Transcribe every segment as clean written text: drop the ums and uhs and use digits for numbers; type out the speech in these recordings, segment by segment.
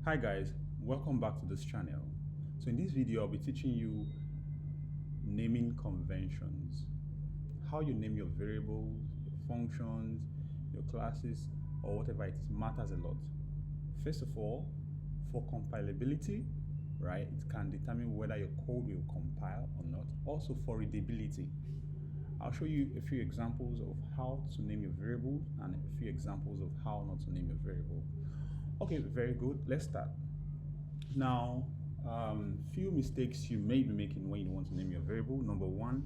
Hi guys, welcome back to this channel. So in this video, I'll be teaching you naming conventions. How you name your variables, your functions, your classes, or whatever it is matters a lot. First of all, for compilability, right, it can determine whether your code will compile or not. Also for readability. I'll show you a few examples of how to name your variables and a few examples of how not to name your variable. Okay, very good. Let's start. Now, few mistakes you may be making when you want to name your variable. Number one,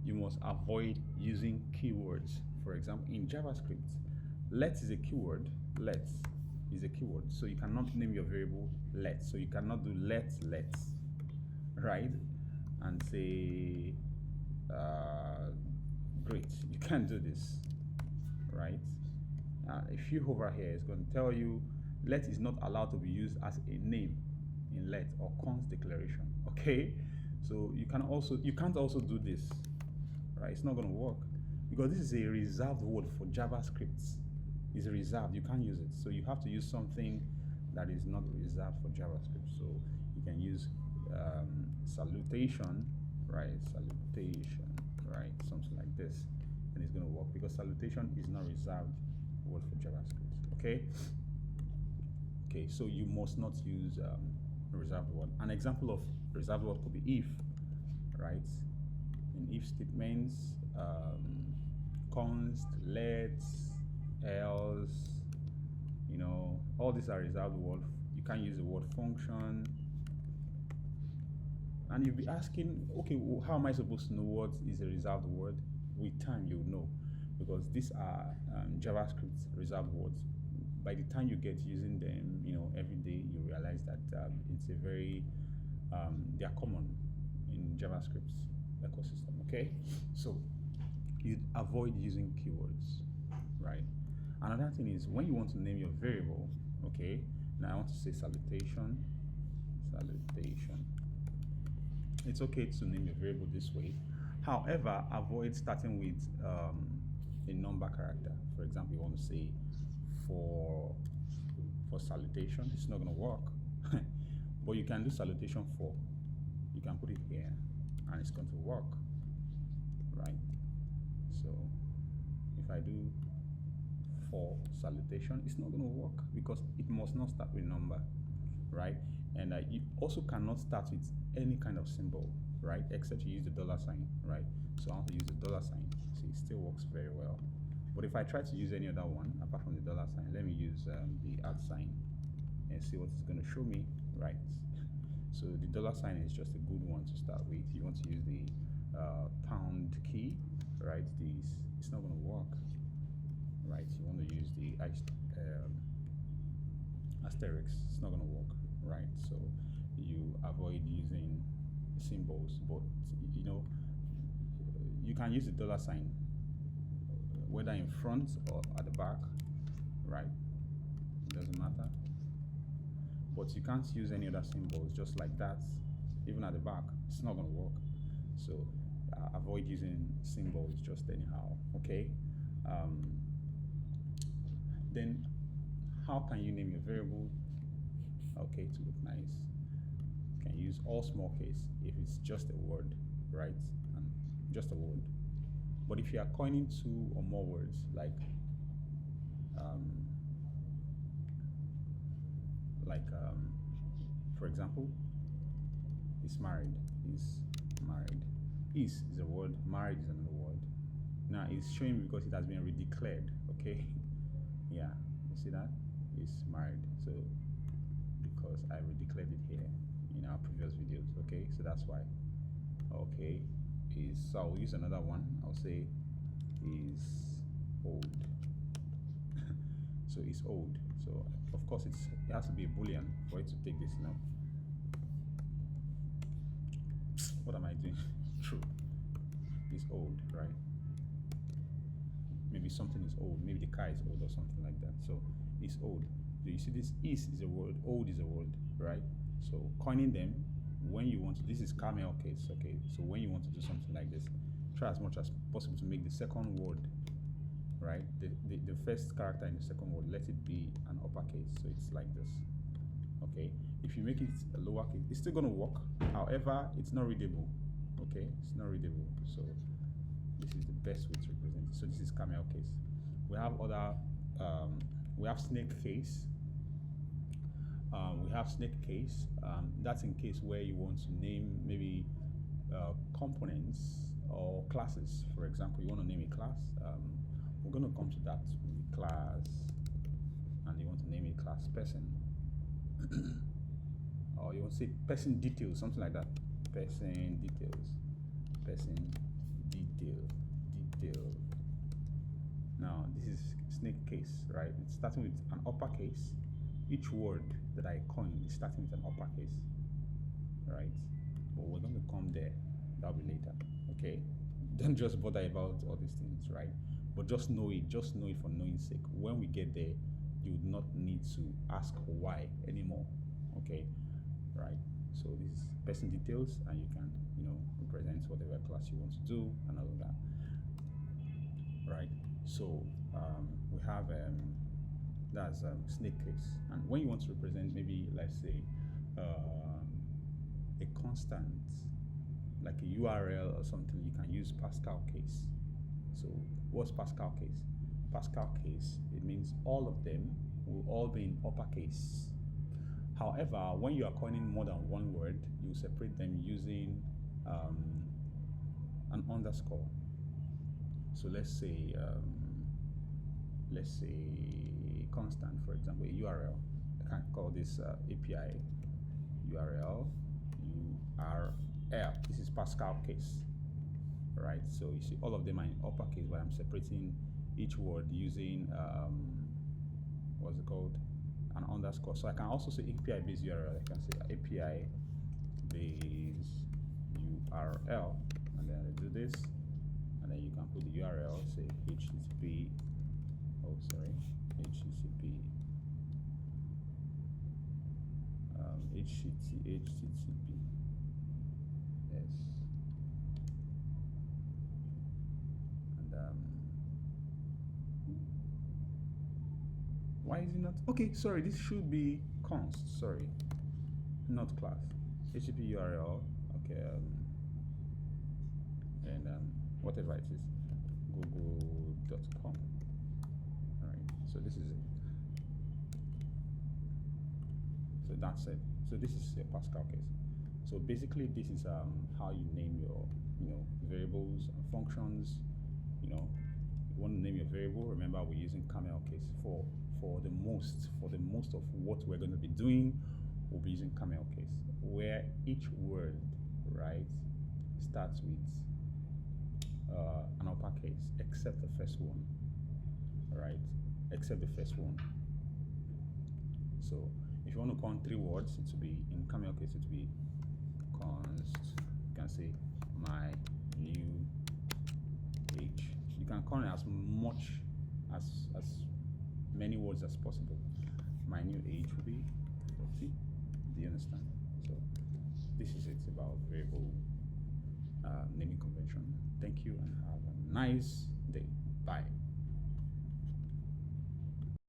you must avoid using keywords. For example, in JavaScript, let is a keyword. Let is a keyword. So you cannot name your variable let. So you cannot do let, right? And say, great. You can't do this, right? If you hover here, it's going to tell you let is not allowed to be used as a name in let or const declaration. Okay, so you can't also do this, right? It's not going to work because this is a reserved word for JavaScript. It's reserved, you can't use it. So you have to use something that is not reserved for JavaScript. So you can use salutation, right? Salutation, right? Something like this, and it's going to work because salutation is not reserved word for JavaScript. Okay, so you must not use reserved word. An example of reserved word could be if, right? In if statements, const, let, else, all these are reserved word. You can't use the word function. And you'll be asking, okay, how am I supposed to know what is a reserved word? With time, you'll know, because these are JavaScript reserved words. By the time you get using them, every day, you realize that it's a very, they are common in JavaScript ecosystem. Okay, so you avoid using keywords, right? Another thing is when you want to name your variable. Okay, now I want to say salutation. It's okay to name your variable this way. However, avoid starting with a number character. For example, you want to say for salutation, it's not going to work. But you can do salutation for. You can put it here and it's going to work, right? So if I do for salutation, it's not going to work because it must not start with number, right? And you also cannot start with any kind of symbol, right? Except you use the $sign, right? So I want to use the $sign. See, it still works very well. But if I try to use any other one apart from the $sign, let me use the @ and see what it's going to show me, right? So the $sign is just a good one to start with. You want to use the pound key, right? It's not going to work, right? You want to use the asterisk. It's not going to work, right? So you avoid using symbols, but you can use the $sign whether in front or at the back, right? It doesn't matter. But you can't use any other symbols just like that, even at the back. It's not going to work. So avoid using symbols just anyhow. Okay. Then how can you name your variable? Okay, to look nice, you can use all small case if it's just a word, right? And just a word. But if you are coining two or more words, like for example, is married. Is a word, married is another word. Now it's showing me because it has been redeclared. Okay, yeah, you see that? Is married. So because I redeclared it here in our previous videos. Okay, so that's why. Okay, so I'll use another one. I'll say is old. So it's old. So of course it has to be a boolean for it to take this now. What am I doing? True. It's old, right? Maybe something is old. Maybe the car is old or something like that. So it's old. So you see this is a word, old is a word, right? So coining them when you want to, this is camel case, okay? So when you want to do something like this, try as much as possible to make the second word, right? The first character in the second word, let it be an uppercase. So it's like this, Okay, if you make it a lowercase, it's still going to work. However, it's not readable. Okay, it's not readable. So this is the best way to represent it. So this is camel case. We have other, we have snake case. We have snake case. That's in case where you want to name maybe components or classes. For example, you want to name a class. We're going to come to that with class, and you want to name a class person. Or you want to say person details, something like that. Person details. Person detail. Now this is snake case, right? It's starting with an uppercase. Each word that I coin is starting with an uppercase, right? But we're going to come there. That'll be later. Okay. Don't just bother about all these things, right? But just know it. Just know it for knowing's sake. When we get there, you would not need to ask why anymore. Okay, right? So this is person details, and you can, represent whatever class you want to do and all of that, right? So we have that's snake case, and when you want to represent, maybe let's say a constant like a URL or something, you can use Pascal case. So what's Pascal case? Pascal case, it means all of them will all be in uppercase. However, when you are coining more than one word, you separate them using an underscore. So let's say constant, for example, a URL. I can call this API URL. This is Pascal case, right? So you see all of them are in uppercase, but I'm separating each word using what's it called, an underscore. So I can also say API base URL. I can say API base URL, and then I do this, and then you can put the URL, say HTTP. Oh, sorry, HTTP. HTTP. Yes. And why is it not? Okay, sorry, this should be const. Sorry, not class. HTTP URL. Okay, and whatever it is, google.com. All right. So this is it. So that's it. So this is a Pascal case. So basically, this is how you name your, variables and functions. You want to name your variable. Remember, we're using camel case for the most of what we're going to be doing. We'll be using camel case, where each word, right, starts with an uppercase, except the first one, right? Except the first one. So if you want to count 3 words, it will be, in camel case, it will be const. You can say my new age. You can count as much as many words as possible. My new age will be 40. Do you understand? So this is it about variable naming convention. Thank you and have a nice day. Bye.